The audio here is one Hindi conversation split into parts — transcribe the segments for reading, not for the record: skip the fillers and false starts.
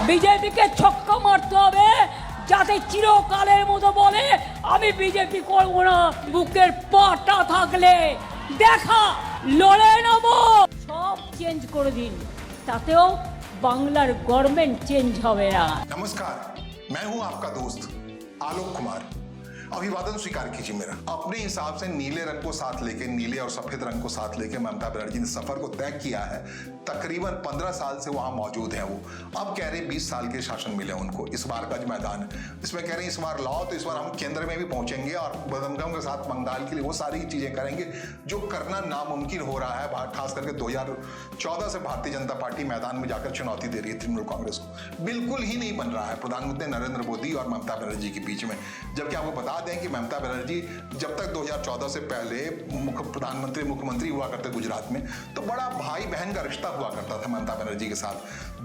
বিজেপিকে ছক্কা মারতে হবে যাতে চিরকালের মতো বলে আমি বিজেপি করব না। বুকের পাটা থাকলে দেখা লড়ে নেব। সব চেঞ্জ করে দিন, তাতেও বাংলার গভর্नमेंट চেঞ্জ হবে না। नमस्कार, मैं हूं आपका दोस्त आलोक कुमार। अभिवादन स्वीकार कीजिए मेरा। अपने हिसाब से नीले रंग को साथ लेके, नीले और सफेद रंग को साथ लेके ममता बनर्जी ने सफर को तय किया है। तकरीबन 15 साल से वहां मौजूद हैं वो। अब कह रहे 20 साल के शासन मिले उनको। इस बार का जो मैदान है इसमें कह रहे हैं इस बार लाओ तो इस बार हम केंद्र में भी पहुंचेंगे और बदमगम के साथ बंगाल के लिए वो सारी चीजें करेंगे जो करना नामुमकिन हो रहा है। खास करके 2014 से भारतीय जनता पार्टी मैदान में जाकर चुनौती दे रही है तृणमूल कांग्रेस को। बिल्कुल ही नहीं बन रहा है प्रधानमंत्री नरेंद्र मोदी और ममता बनर्जी के बीच में। जबकि आपको बता दें कि ममता बनर्जी जब तक 2014 से पहले मुख्यमंत्री हुआ करते गुजरात में, तो बड़ा भाई बहन का रिश्ता हुआ करता था ममता बनर्जी के साथ।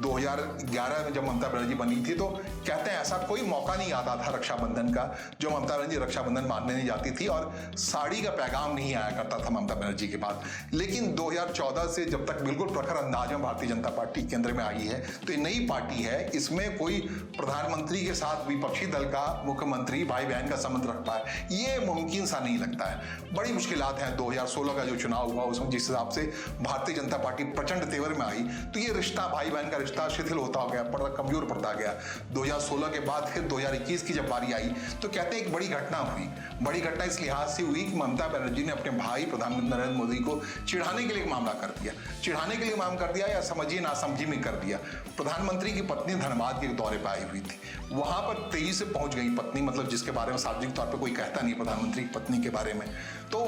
2011 में जब ममता बनर्जी बनी थी तो कहते हैं ऐसा कोई मौका नहीं आता था रक्षाबंधन का जो ममता बनर्जी रक्षाबंधन मानने नहीं जाती थी और साड़ी का पैगाम नहीं आया करता था ममता बनर्जी के बाद। लेकिन 2014 से जब तक बिल्कुल प्रखर अंदाज में भारतीय जनता पार्टी केंद्र में आई है, तो ये नई पार्टी है। इसमें कोई प्रधानमंत्री के साथ विपक्षी दल का मुख्यमंत्री भाई बहन का संबंध रखता है, ये मुमकिन सा नहीं लगता है। बड़ी मुश्किलात हैं। 2016 का जो चुनाव हुआ उसमें जिस हिसाब से भारतीय जनता पार्टी प्रचंड तेवर में आई, तो ये रिश्ता भाई बहन का रिश्ता शिथिल होता गया, कमजोर पड़ता गया। 2016 के बाद फिर 2021 की जब बारी आई तो कहते हैं एक बड़ी घटना हुई। बड़ी घटना इस लिहाज से हुई कि ममता बनर्जी ने अपने भाई प्रधानमंत्री नरेंद्र मोदी को चिढ़ाने के लिए एक मामला कर दिया। चिढ़ाने के लिए मामला कर दिया या समझिए नासमझी में कर दिया। प्रधानमंत्री की पत्नी धनबाद के दौरे पर आई हुई थी, वहां पर तेजी से पहुंच गई पत्नी, मतलब जिसके बारे में सार्वजनिक तौर पर कोई कहता नहीं प्रधानमंत्री की पत्नी के बारे में, तो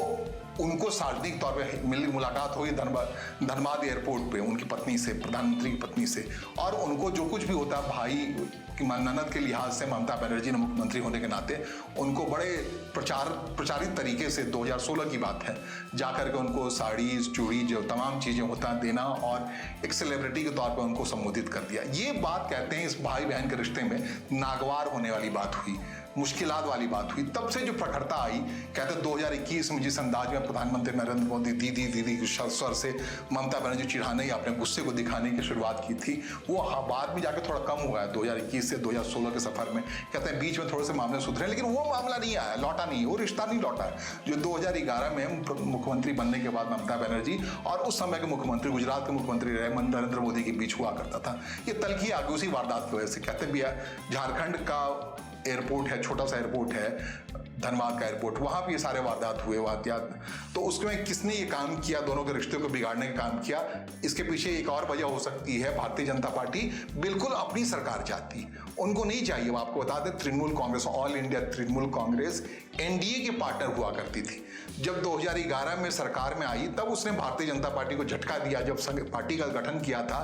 उनको सार्वजनिक तौर पे मुलाकात हुई धनबाद एयरपोर्ट पे उनकी पत्नी से, प्रधानमंत्री की पत्नी से। और उनको जो कुछ भी होता है भाई की ननद के लिहाज से ममता बनर्जी ने मुख्यमंत्री होने के नाते उनको बड़े प्रचारित तरीके से 2016 की बात है जाकर के उनको साड़ी चूड़ी जो तमाम चीजें होता है देना और एक सेलिब्रिटी के तौर पर उनको संबोधित कर दिया। ये बात कहते हैं इस भाई बहन के रिश्ते में नागवार होने वाली बात हुई, मुश्किलात वाली बात हुई। तब से जो प्रखरता आई, कहते 2021 में जिस अंदाज में प्रधानमंत्री नरेंद्र मोदी दीदी के स्वर से ममता बनर्जी चिढ़ाने या अपने गुस्से को दिखाने की शुरुआत की थी, वो बाद में जाकर थोड़ा कम हुआ है 2021 से 2016 के सफर में। कहते हैं बीच में थोड़े से मामले सुधरे, लेकिन वो मामला नहीं आया, लौटा नहीं, वो रिश्ता नहीं लौटा है जो 2011 में मुख्यमंत्री बनने के बाद ममता बनर्जी और उस समय के मुख्यमंत्री गुजरात के मुख्यमंत्री रहे नरेंद्र मोदी के बीच हुआ करता था। ये तलखी आ गई उसी वारदात की वजह से। कहते भी है झारखंड का एयरपोर्ट है, छोटा सा एयरपोर्ट है धनबाद का एयरपोर्ट, वहां पे ये सारे वारदात हुए वारदात। तो उसमें किसने ये काम किया, दोनों के रिश्ते को बिगाड़ने का काम किया, इसके पीछे एक और वजह हो सकती है। भारतीय जनता पार्टी बिल्कुल अपनी सरकार चाहती, उनको नहीं चाहिए। वो आपको बता दें Trinamool Congress, all India Trinamool Congress NDA के पार्टनर हुआ करती थी। जब 2011 में सरकार में आई तब उसने भारतीय जनता पार्टी को झटका दिया। जब पार्टी का गठन किया था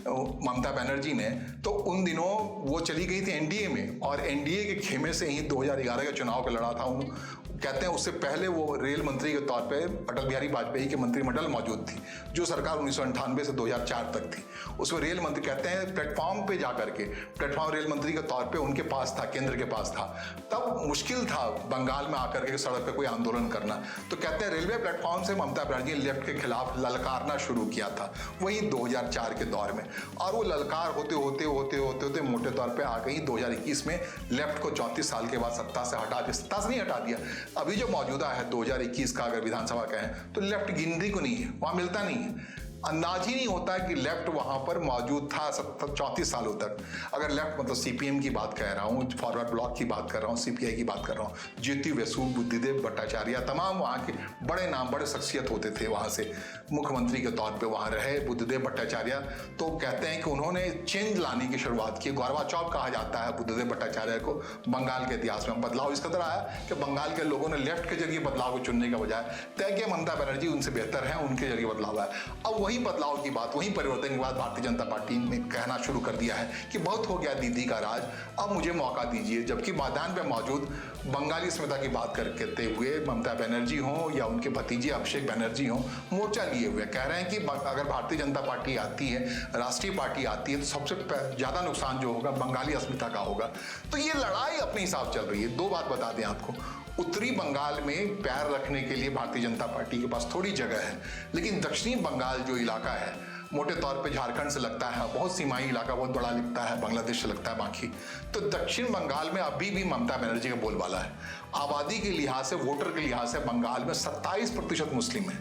ममता बनर्जी ने, तो उन दिनों वो चली गई थी एनडीए में और एनडीए के खेमे से ही 2011 के चुनाव का लड़ा था। कहते हैं उससे पहले वो रेल मंत्री के तौर पे अटल बिहारी वाजपेयी के मंत्रिमंडल मौजूद थी, जो सरकार 1998 से 2004 तक थी। उसमें रेल मंत्री कहते हैं प्लेटफॉर्म पे जाकर के, प्लेटफॉर्म रेल मंत्री के तौर पे उनके पास था, केंद्र के पास था। तब मुश्किल था बंगाल में आकर के सड़क पे कोई आंदोलन करना। तो कहते हैं रेलवे प्लेटफॉर्म से ममता बनर्जी ने लेफ्ट के खिलाफ ललकारना शुरू किया था वही 2004 के दौर में। और वो ललकार होते होते मोटे तौर पे आ गई 2021 में। लेफ्ट को 34 साल के बाद सत्ता से नहीं हटा दिया। अभी जो मौजूदा है 2021 का अगर विधानसभा का है तो लेफ्ट गिनती को नहीं है, वहां मिलता नहीं है। अंदाज ही नहीं होता है कि लेफ्ट वहां पर मौजूद था 34 सालों तक। अगर लेफ्ट मतलब सीपीएम की बात कह रहा हूँ, फॉरवर्ड ब्लॉक की बात कर रहा हूँ, सीपीआई की बात कर रहा हूँ, ज्योति बसु, बुद्धिदेव भट्टाचार्य, तमाम वहाँ के बड़े नाम, बड़े शख्सियत होते थे वहाँ से। मुख्यमंत्री के तौर पे वहाँ रहे बुद्धिदेव भट्टाचार्य। तो कहते हैं कि उन्होंने चेंज लाने की शुरुआत की। गोरबाचौक कहा जाता है बुद्धिदेव भट्टाचार्य को बंगाल के इतिहास में। बदलाव इस कदर आया कि बंगाल के लोगों ने लेफ्ट के जरिए बदलाव को चुनने का बजाय तय किया ममता बनर्जी उनसे बेहतर है, उनके जरिए बदलाव है। अब वही बदलाव की बात, वही परिवर्तन की बात भारतीय जनता पार्टी ने कहना शुरू कर दिया है कि बहुत हो गया दीदी का राज, अब मुझे मौका दीजिए। जबकि मैदान में मौजूद बंगाली अस्मिता की बात करते हुए ममता बनर्जी हो या उनके भतीजे अभिषेक बनर्जी हो, मोर्चा लिए हुए कह रहे हैं कि अगर भारतीय जनता पार्टी आती है, राष्ट्रीय पार्टी आती है, तो सबसे ज्यादा नुकसान जो होगा बंगाली अस्मिता का होगा। तो ये लड़ाई अपने हिसाब चल रही है। दो बात बता दें आपको, उत्तरी बंगाल में पैर रखने के लिए भारतीय जनता पार्टी के पास थोड़ी जगह है, लेकिन दक्षिणी बंगाल जो इलाका है मोटे तौर पे झारखंड से लगता है, बहुत सीमाई इलाका बहुत बड़ा लगता है, बांग्लादेश से लगता है बाकी। तो दक्षिण बंगाल में अभी भी ममता बनर्जी का बोलबाला है। आबादी के लिहाज से, वोटर के लिहाज से बंगाल में 27% मुस्लिम है।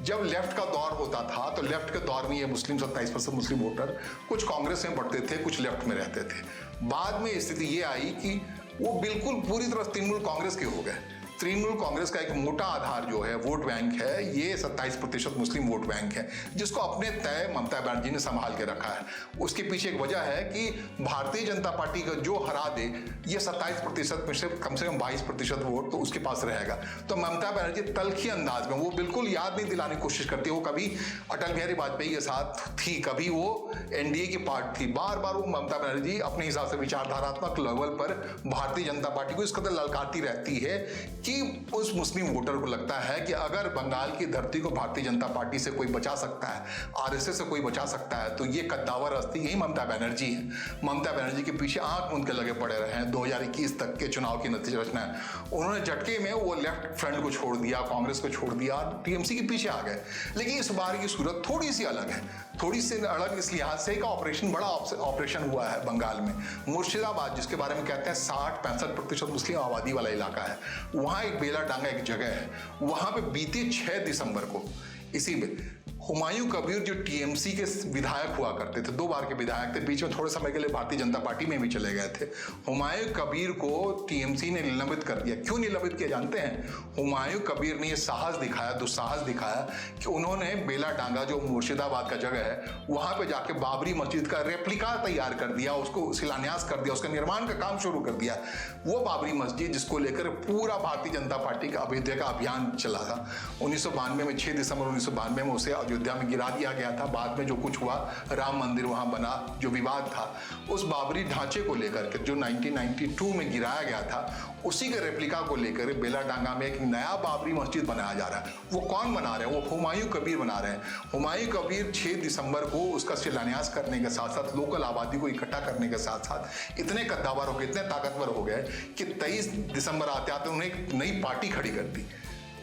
जब लेफ्ट का दौर होता था तो लेफ्ट के दौर में ये मुस्लिम 27% मुस्लिम वोटर कुछ कांग्रेस में बढ़ते थे, कुछ लेफ्ट में रहते थे। बाद में स्थिति ये आई कि वो बिल्कुल पूरी तरह तृणमूल कांग्रेस के हो गए। तृणमूल कांग्रेस का एक मोटा आधार जो है वोट बैंक है, ये 27% मुस्लिम वोट बैंक है, जिसको अपने तय ममता बनर्जी ने संभाल के रखा है। उसके पीछे एक वजह है कि भारतीय जनता पार्टी का जो हरा दे ये 27% में से कम 22% वोट तो उसके पास रहेगा। तो ममता बनर्जी तल्खी अंदाज में, वो बिल्कुल याद नहीं दिलाने की कोशिश करती, वो कभी अटल बिहारी वाजपेयी के साथ थी, कभी वो एनडीए की पार्ट थी। बार बार वो ममता बनर्जी अपने हिसाब से विचारधारात्मक लेवल पर भारतीय जनता पार्टी को इस कदर ललकारती रहती है कि उस मुस्लिम वोटर को लगता है कि अगर बंगाल की धरती को भारतीय जनता पार्टी से कोई बचा सकता है, आरएसएस से कोई बचा सकता है, तो ये कद्दावर हस्ती यही ममता बनर्जी है। ममता बनर्जी के पीछे आंख मूंद के लगे पड़े रहे हैं 2021 तक के चुनाव की नतीजे रचना है। उन्होंने झटके में वो लेफ्ट फ्रंट को छोड़ दिया, कांग्रेस को छोड़ दिया, टीएमसी के पीछे आ गए। लेकिन इस बार की सूरत थोड़ी सी अलग है, थोड़ी सी अलग इस लिहाज से का ऑपरेशन, बड़ा ऑपरेशन हुआ है बंगाल में। मुर्शिदाबाद, जिसके बारे में कहते हैं 60-65% मुस्लिम आबादी वाला इलाका है, वहां एक बेला डांगा एक जगह है, वहां पे बीते 6 दिसंबर को इसी में हुमायूं कबीर जो टीएमसी के विधायक हुआ करते थे, 2 बार के विधायक थे, बीच में थोड़े समय के लिए भारतीय जनता पार्टी में भी चले गए थे। हुमायूं कबीर को टीएमसी ने निलंबित कर दिया। क्यों निलंबित किया जानते हैं? हुमायूं कबीर ने यह साहस दिखाया, दुस्साहस दिखाया कि उन्होंने बेला डांगा जो मुर्शिदाबाद का जगह है वहां पे जाके बाबरी मस्जिद का रेप्लिका तैयार कर दिया, उसको शिलान्यास कर दिया, उसका निर्माण का काम शुरू कर दिया। वो बाबरी मस्जिद जिसको लेकर पूरा भारतीय जनता पार्टी का अभ्युदय का अभियान चला था। 1992 में 6 दिसंबर 1992 में उसे अयोध्या में गिरा दिया गया था। बाद में जो कुछ हुआ, राम मंदिर वहां बना, जो विवाद था, उस बाबरी ढांचे को लेकर के जो 1992 में गिराया गया था, उसी के रेप्लिका को लेकर बेला डांगा में एक नया बाबरी मस्जिद बनाया जा रहा है। वो कौन बना रहे हैं? वो हुमायूं कबीर बना रहे हैं। हुमायूं कबीर 6 दिसंबर को उसका शिलान्यास करने के साथ साथ, लोकल आबादी को इकट्ठा करने के साथ साथ इतने कद्दावर हो गए, इतने ताकतवर हो गए कि 23 दिसंबर आते आते उन्होंने एक नई पार्टी खड़ी कर दी।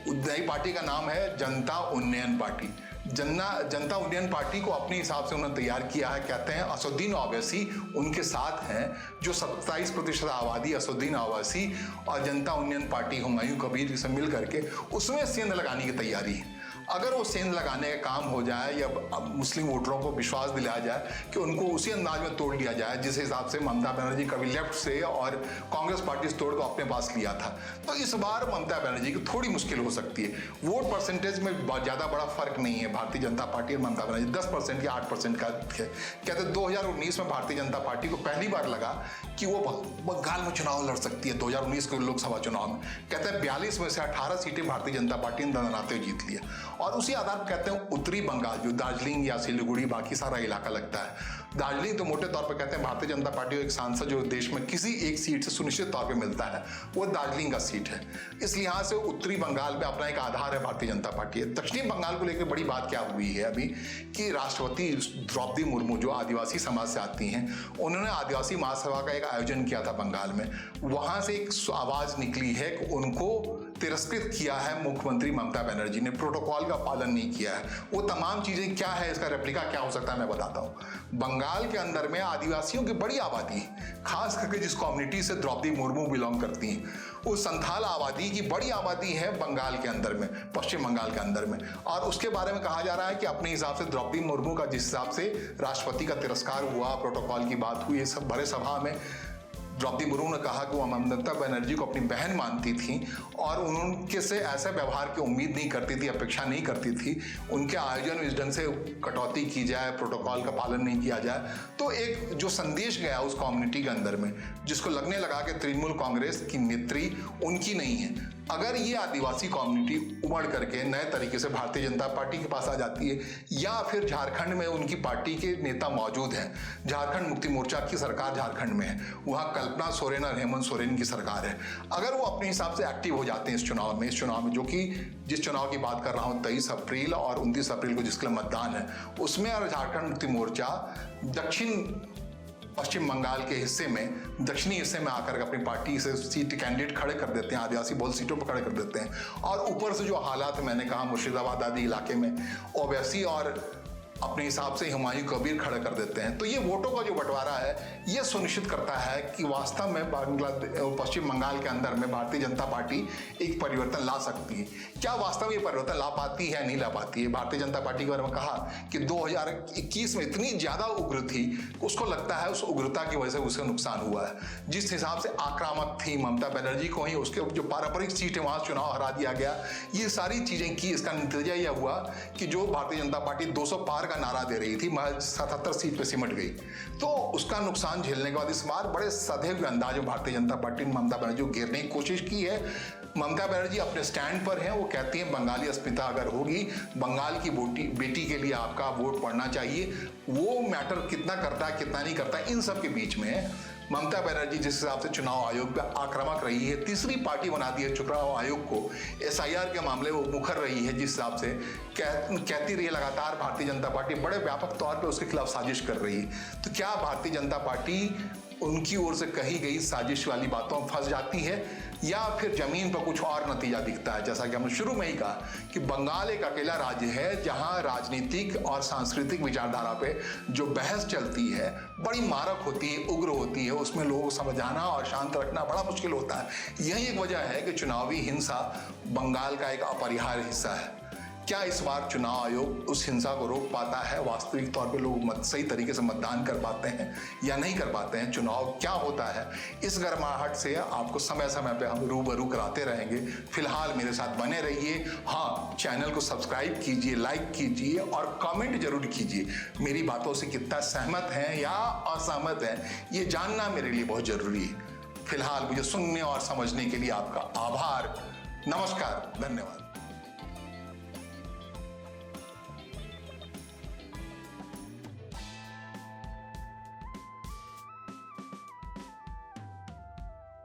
नई पार्टी का नाम है जनता उन्नयन पार्टी। जनता उन्नयन पार्टी को अपने हिसाब से उन्होंने तैयार किया है। कहते हैं असदुद्दीन ओवैसी उनके साथ हैं, जो 27% आबादी असदुद्दीन ओवैसी और जनता उन्नयन पार्टी हुमायूं कबीर से मिल करके उसमें सेंध लगाने की तैयारी है। अगर वो सेंध लगाने का काम हो जाए या मुस्लिम वोटरों को विश्वास दिलाया जाए कि उनको उसी अंदाज में तोड़ लिया जाए जिस हिसाब से ममता बनर्जी कभी लेफ्ट से और कांग्रेस पार्टी से तोड़ को अपने पास लिया था, तो इस बार ममता बनर्जी की थोड़ी मुश्किल हो सकती है। वोट परसेंटेज में ज़्यादा बड़ा फर्क नहीं है भारतीय जनता पार्टी और ममता बनर्जी, 10% या 8% का है। कहते 2019 में भारतीय जनता पार्टी को पहली बार लगा कि वो बंगाल में चुनाव लड़ सकती है। 2019 के लोकसभा चुनाव में कहते हैं 42 में से 18 सीटें भारतीय जनता पार्टी ने दनाते हुए जीत लिया। और उसी आधार पर कहते हैं उत्तरी बंगाल, जो दार्जिलिंग या सिलीगुड़ी बाकी सारा इलाका लगता है, दार्जिलिंग तो मोटे तौर पर कहते हैं भारतीय जनता पार्टी को एक सांसद जो देश में किसी एक सीट से सुनिश्चित तौर पे मिलता है, वो दार्जिलिंग का सीट है। इस लिहाज से उत्तरी बंगाल में अपना एक आधार है भारतीय जनता पार्टी है। दक्षिणी बंगाल को लेकर बड़ी बात क्या हुई है अभी कि राष्ट्रपति द्रौपदी मुर्मू जो आदिवासी समाज से आती हैं, उन्होंने आदिवासी महासभा का एक आयोजन किया था बंगाल में। वहां से एक आवाज निकली है कि उनको तिरस्कृत किया है मुख्यमंत्री ममता बनर्जी ने, प्रोटोकॉल का पालन नहीं किया है। वो तमाम चीजें क्या है, इसका रेप्लिका क्या हो सकता है, मैं बताता हूँ। बंगाल के अंदर में आदिवासियों की बड़ी आबादी है, खास करके जिस कम्युनिटी से द्रौपदी मुर्मू बिलोंग करती हैं, वो संथाल आबादी की बड़ी आबादी है बंगाल के अंदर में, पश्चिम बंगाल के अंदर में। और उसके बारे में कहा जा रहा है कि अपने हिसाब से द्रौपदी मुर्मू का जिस हिसाब से राष्ट्रपति का तिरस्कार हुआ, प्रोटोकॉल की बात हुई, ये सब भरे सभा में द्रौपदी मुर्मू ने कहा कि वो ममता बनर्जी को अपनी बहन मानती थी और उनके से ऐसे व्यवहार की उम्मीद नहीं करती थी, अपेक्षा नहीं करती थी। उनके आयोजन में इस ढंग से कटौती की जाए, प्रोटोकॉल का पालन नहीं किया जाए, तो एक जो संदेश गया उस कम्युनिटी के अंदर में, जिसको लगने लगा कि तृणमूल कांग्रेस की नेत्री उनकी नहीं है। अगर ये आदिवासी कम्युनिटी उमड़ करके नए तरीके से भारतीय जनता पार्टी के पास आ जाती है, या फिर झारखंड में उनकी पार्टी के नेता मौजूद हैं, झारखंड मुक्ति मोर्चा की सरकार झारखंड में है, वहाँ कल्पना सोरेन और हेमंत सोरेन की सरकार है, अगर वो अपने हिसाब से एक्टिव हो जाते हैं इस चुनाव में जो कि जिस चुनाव की बात कर रहा हूँ 23 अप्रैल और 29 अप्रैल को जिसके लिए मतदान है, उसमें और झारखंड मुक्ति मोर्चा दक्षिण पश्चिम बंगाल के हिस्से में, दक्षिणी हिस्से में आकर अपनी पार्टी से सीट कैंडिडेट खड़े कर देते हैं, आदिवासी बहुल सीटों पर खड़े कर देते हैं। और ऊपर से जो हालात मैंने कहा मुर्शिदाबाद आदि इलाके में ओवैसी और अपने हिसाब से हुमायूं कबीर खड़ा कर देते हैं। तो ये वोटों का जो बंटवारा है ये सुनिश्चित करता है कि वास्तव में पश्चिम बंगाल के अंदर में भारतीय जनता पार्टी एक परिवर्तन ला सकती है। क्या वास्तव में ये परिवर्तन ला पाती है, नहीं ला पाती है? भारतीय जनता पार्टी के बारे में कहा कि 2021 में इतनी ज्यादा उग्र थी, उसको लगता है उस उग्रता की वजह से उसे नुकसान हुआ है। जिस हिसाब से आक्रामक थी ममता बनर्जी को ही उसके जो पारंपरिक सीटें वहां चुनाव हरा दिया गया, ये सारी चीजें की। इसका नतीजा यह हुआ कि जो भारतीय जनता पार्टी 200 पार का नारा दे रही थी, महज 77 सीट पे सिमट गई। तो उसका नुकसान झेलने के बाद इस बार बड़े सधे हुए अंदाज में भारतीय जनता पार्टी ने ममता बनर्जी को घेरने की कोशिश की है। ममता बनर्जी अपने स्टैंड पर हैं। वो कहती हैं बंगाली अस्मिता अगर होगी, बंगाल की बेटी के लिए आपका वोट पड़ना चाहिए। वो मैटर कितना करता है कितना नहीं करता, इन सब के बीच में ममता बनर्जी जिस हिसाब से चुनाव आयोग पे आक्रामक रही है, तीसरी पार्टी बना दी है चुनाव आयोग को, SIR के मामले में वो मुखर रही है, जिस हिसाब से कहती रही है लगातार भारतीय जनता पार्टी बड़े व्यापक तौर पे उसके खिलाफ साजिश कर रही है। तो क्या भारतीय जनता पार्टी उनकी ओर से कही गई साजिश वाली बातों में फंस जाती है, या फिर जमीन पर कुछ और नतीजा दिखता है? जैसा कि हमने शुरू में ही कहा कि बंगाल एक अकेला राज्य है जहां राजनीतिक और सांस्कृतिक विचारधारा पे जो बहस चलती है बड़ी मारक होती है, उग्र होती है, उसमें लोगों को समझाना और शांत रखना बड़ा मुश्किल होता है। यही एक वजह है कि चुनावी हिंसा बंगाल का एक अपरिहार्य हिस्सा है। क्या इस बार चुनाव आयोग उस हिंसा को रोक पाता है? वास्तविक तौर पे लोग सही तरीके से मतदान कर पाते हैं या नहीं कर पाते हैं? चुनाव क्या होता है, इस गर्माहट से आपको समय समय पे हम रूबरू कराते रहेंगे। फिलहाल मेरे साथ बने रहिए। हाँ, चैनल को सब्सक्राइब कीजिए, लाइक कीजिए और कमेंट जरूर कीजिए। मेरी बातों से कितना सहमत हैं या असहमत हैं, ये जानना मेरे लिए बहुत जरूरी है। फिलहाल मुझे सुनने और समझने के लिए आपका आभार। नमस्कार, धन्यवाद।